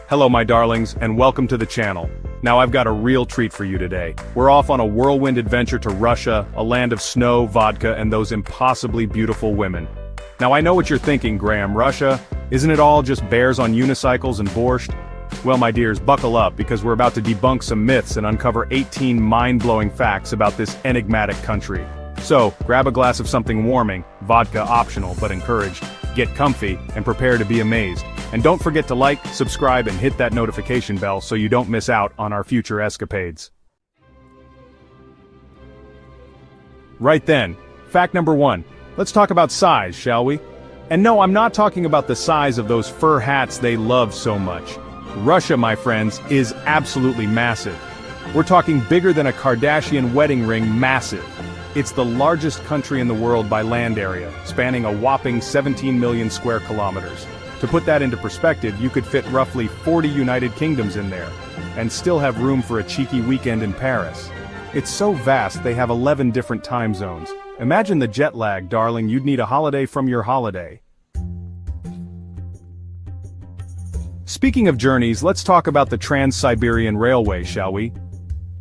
Hello my darlings, and welcome to the channel. Now I've got a real treat for you today. We're off on a whirlwind adventure to Russia, a land of snow, vodka, and those impossibly beautiful women. Now I know what you're thinking, Graham, Russia? Isn't it all just bears on unicycles and borscht? Well my dears, buckle up because we're about to debunk some myths and uncover 18 mind-blowing facts about this enigmatic country. So, grab a glass of something warming, vodka optional but encouraged, get comfy, and prepare to be amazed. And don't forget to like, subscribe, and hit that notification bell so you don't miss out on our future escapades. Right then, fact number 1. Let's talk about size, shall we? And no, I'm not talking about the size of those fur hats they love so much. Russia, my friends, is absolutely massive. We're talking bigger than a Kardashian wedding ring massive. It's the largest country in the world by land area, spanning a whopping 17 million square kilometers. To put that into perspective, you could fit roughly 40 United Kingdoms in there, and still have room for a cheeky weekend in Paris. It's so vast they have 11 different time zones. Imagine the jet lag, darling, you'd need a holiday from your holiday. Speaking of journeys, let's talk about the Trans-Siberian Railway, shall we?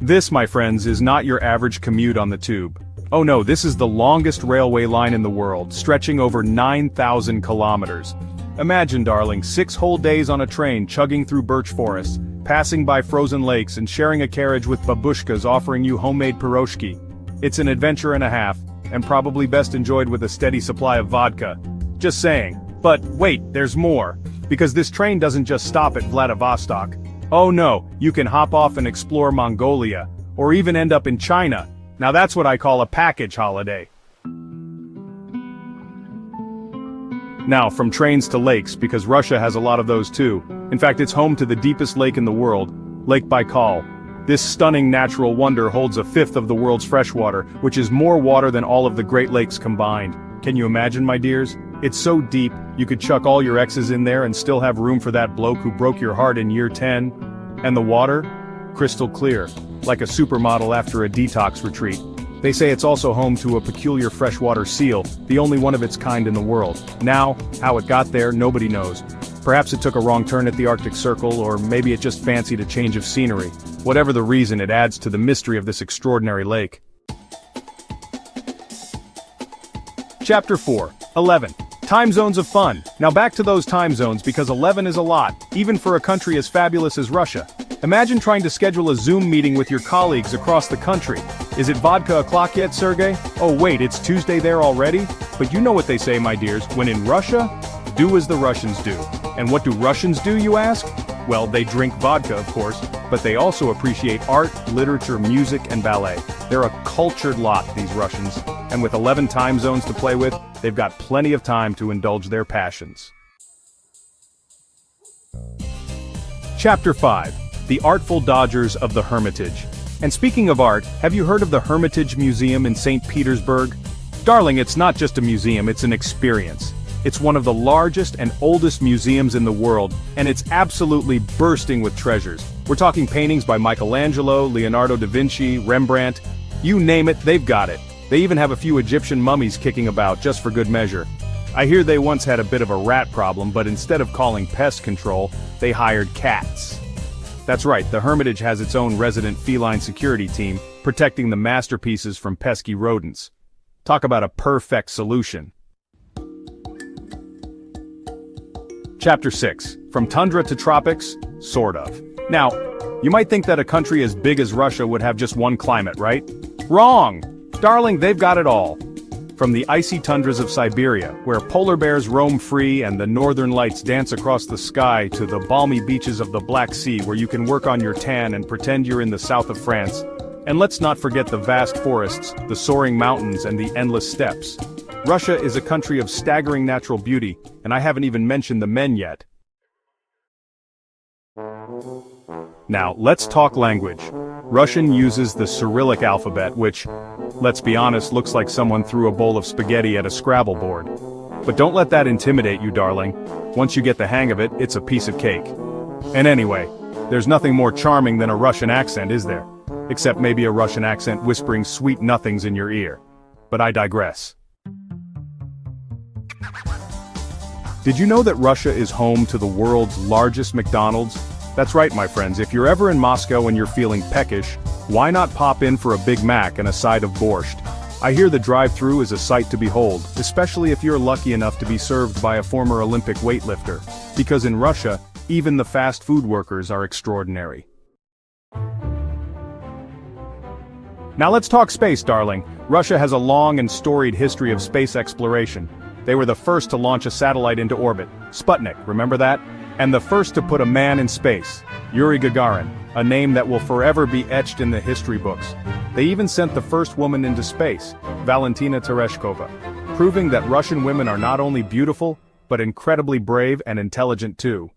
This, my friends, is not your average commute on the tube. Oh no, this is the longest railway line in the world, stretching over 9,000 kilometers. Imagine, darling, 6 whole days on a train chugging through birch forests, passing by frozen lakes and sharing a carriage with babushkas offering you homemade piroshki. It's an adventure and a half, and probably best enjoyed with a steady supply of vodka. Just saying. But wait, there's more. Because this train doesn't just stop at Vladivostok. Oh no, you can hop off and explore Mongolia, or even end up in China. Now that's what I call a package holiday. Now, from trains to lakes, because Russia has a lot of those too. In fact, it's home to the deepest lake in the world, Lake Baikal. This stunning natural wonder holds 1/5 of the world's freshwater, which is more water than all of the Great Lakes combined. Can you imagine, my dears? It's so deep, you could chuck all your exes in there and still have room for that bloke who broke your heart in year 10. And the water? Crystal clear, like a supermodel after a detox retreat. They say it's also home to a peculiar freshwater seal, the only one of its kind in the world. Now, how it got there, nobody knows. Perhaps it took a wrong turn at the Arctic Circle, or maybe it just fancied a change of scenery. Whatever the reason, it adds to the mystery of this extraordinary lake. Chapter 4. 11. Time zones of fun. Now back to those time zones because 11 is a lot, even for a country as fabulous as Russia. Imagine trying to schedule a Zoom meeting with your colleagues across the country. Is it vodka o'clock yet, Sergey? Oh wait, it's Tuesday there already? But you know what they say, my dears, when in Russia, do as the Russians do. And what do Russians do, you ask? Well, they drink vodka, of course, but they also appreciate art, literature, music, and ballet. They're a cultured lot, these Russians. And with 11 time zones to play with, they've got plenty of time to indulge their passions. Chapter 5. The Artful Dodgers of the Hermitage. And speaking of art, have you heard of the Hermitage Museum in St. Petersburg? Darling, it's not just a museum, it's an experience. It's one of the largest and oldest museums in the world, and it's absolutely bursting with treasures. We're talking paintings by Michelangelo, Leonardo da Vinci, Rembrandt. You name it, they've got it. They even have a few Egyptian mummies kicking about, just for good measure. I hear they once had a bit of a rat problem, but instead of calling pest control, they hired cats. That's right, the Hermitage has its own resident feline security team, protecting the masterpieces from pesky rodents. Talk about a perfect solution. Chapter 6. From Tundra to Tropics? Sort of. Now, you might think that a country as big as Russia would have just one climate, right? Wrong! Darling, they've got it all. From the icy tundras of Siberia, where polar bears roam free and the northern lights dance across the sky, to the balmy beaches of the Black Sea where you can work on your tan and pretend you're in the south of France. And let's not forget the vast forests, the soaring mountains, and the endless steppes. Russia is a country of staggering natural beauty, and I haven't even mentioned the men yet. Now, let's talk language. Russian uses the Cyrillic alphabet, which, let's be honest, looks like someone threw a bowl of spaghetti at a Scrabble board. But don't let that intimidate you, darling. Once you get the hang of it, it's a piece of cake. And anyway, there's nothing more charming than a Russian accent, is there? Except maybe a Russian accent whispering sweet nothings in your ear. But I digress. Did you know that Russia is home to the world's largest McDonald's? That's right, my friends, if you're ever in Moscow and you're feeling peckish, why not pop in for a Big Mac and a side of borscht? I hear the drive-thru is a sight to behold, especially if you're lucky enough to be served by a former Olympic weightlifter. Because in Russia, even the fast food workers are extraordinary. Now let's talk space, darling. Russia has a long and storied history of space exploration. They were the first to launch a satellite into orbit, Sputnik, remember that? And the first to put a man in space, Yuri Gagarin, a name that will forever be etched in the history books. They even sent the first woman into space, Valentina Tereshkova, proving that Russian women are not only beautiful, but incredibly brave and intelligent too.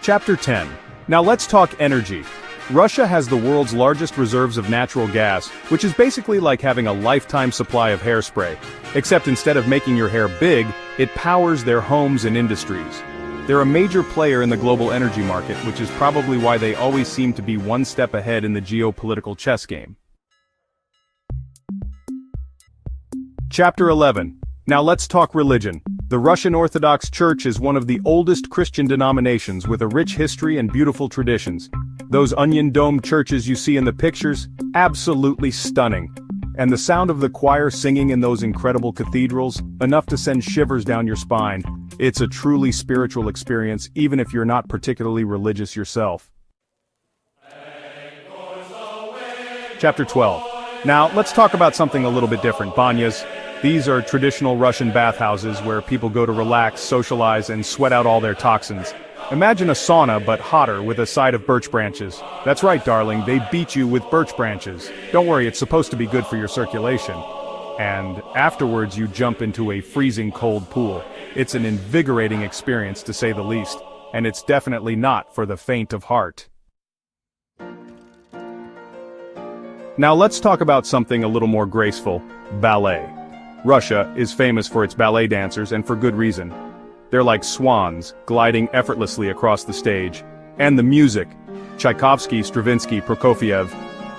Chapter 10. Now let's talk energy. Russia has the world's largest reserves of natural gas, which is basically like having a lifetime supply of hairspray. Except instead of making your hair big, it powers their homes and industries. They're a major player in the global energy market, which is probably why they always seem to be one step ahead in the geopolitical chess game. Chapter 11. Now let's talk religion. The Russian Orthodox Church is one of the oldest Christian denominations with a rich history and beautiful traditions. Those onion-domed churches you see in the pictures, absolutely stunning. And the sound of the choir singing in those incredible cathedrals, enough to send shivers down your spine. It's a truly spiritual experience, even if you're not particularly religious yourself. Chapter 12. Now, let's talk about something a little bit different, banyas. These are traditional Russian bathhouses where people go to relax, socialize, and sweat out all their toxins. Imagine a sauna but hotter with a side of birch branches. That's right, darling, they beat you with birch branches. Don't worry, it's supposed to be good for your circulation. And afterwards you jump into a freezing cold pool. It's an invigorating experience to say the least, and it's definitely not for the faint of heart. Now let's talk about something a little more graceful, ballet. Russia is famous for its ballet dancers, and for good reason. They're like swans, gliding effortlessly across the stage. And the music, Tchaikovsky, Stravinsky, Prokofiev.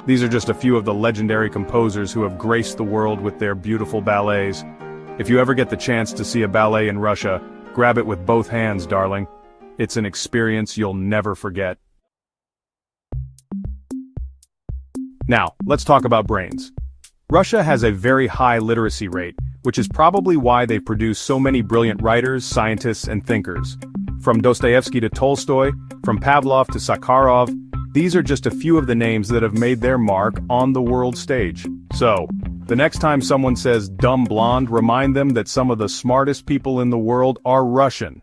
These are just a few of the legendary composers who have graced the world with their beautiful ballets. If you ever get the chance to see a ballet in Russia, grab it with both hands, darling. It's an experience you'll never forget. Now, let's talk about brains. Russia has a very high literacy rate, which is probably why they produce so many brilliant writers, scientists, and thinkers. From Dostoevsky to Tolstoy, from Pavlov to Sakharov, these are just a few of the names that have made their mark on the world stage. So, the next time someone says dumb blonde, remind them that some of the smartest people in the world are Russian.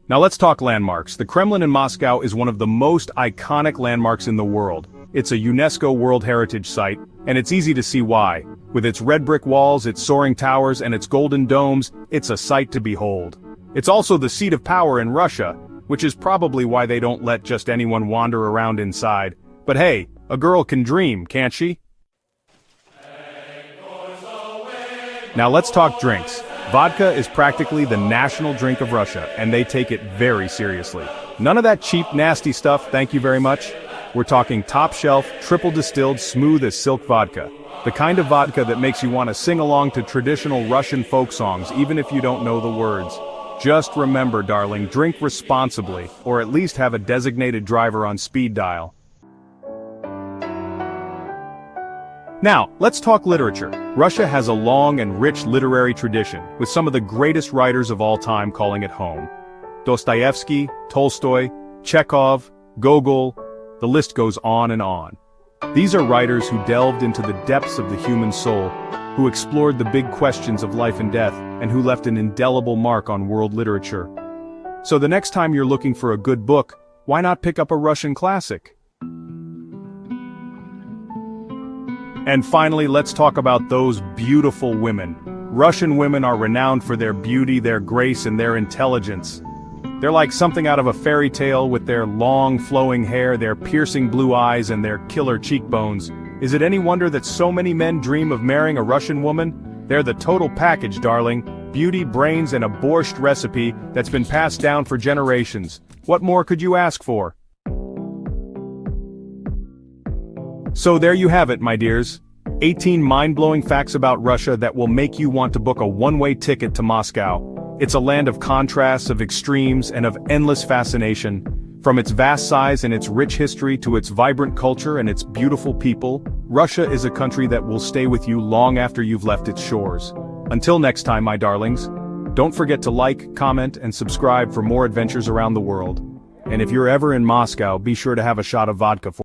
Now let's talk landmarks. The Kremlin in Moscow is one of the most iconic landmarks in the world. It's a UNESCO World Heritage Site, and it's easy to see why. With its red brick walls, its soaring towers, and its golden domes, it's a sight to behold. It's also the seat of power in Russia, which is probably why they don't let just anyone wander around inside. But hey, a girl can dream, can't she? Now let's talk drinks. Vodka is practically the national drink of Russia, and they take it very seriously. None of that cheap, nasty stuff, thank you very much. We're talking top-shelf, triple-distilled, smooth as silk vodka. The kind of vodka that makes you want to sing along to traditional Russian folk songs, even if you don't know the words. Just remember, darling, drink responsibly, or at least have a designated driver on speed dial. Now, let's talk literature. Russia has a long and rich literary tradition, with some of the greatest writers of all time calling it home. Dostoevsky, Tolstoy, Chekhov, Gogol, the list goes on and on. These are writers who delved into the depths of the human soul, who explored the big questions of life and death, and who left an indelible mark on world literature. So the next time you're looking for a good book, why not pick up a Russian classic? And finally, let's talk about those beautiful women. Russian women are renowned for their beauty, their grace, and their intelligence. They're like something out of a fairy tale with their long, flowing hair, their piercing blue eyes, and their killer cheekbones. Is it any wonder that so many men dream of marrying a Russian woman? They're the total package, darling. Beauty, brains, and a borscht recipe that's been passed down for generations. What more could you ask for? So there you have it, my dears. 18 mind-blowing facts about Russia that will make you want to book a one-way ticket to Moscow. It's a land of contrasts, of extremes, and of endless fascination. From its vast size and its rich history to its vibrant culture and its beautiful people, Russia is a country that will stay with you long after you've left its shores. Until next time, my darlings, don't forget to like, comment, and subscribe for more adventures around the world. And if you're ever in Moscow, be sure to have a shot of vodka for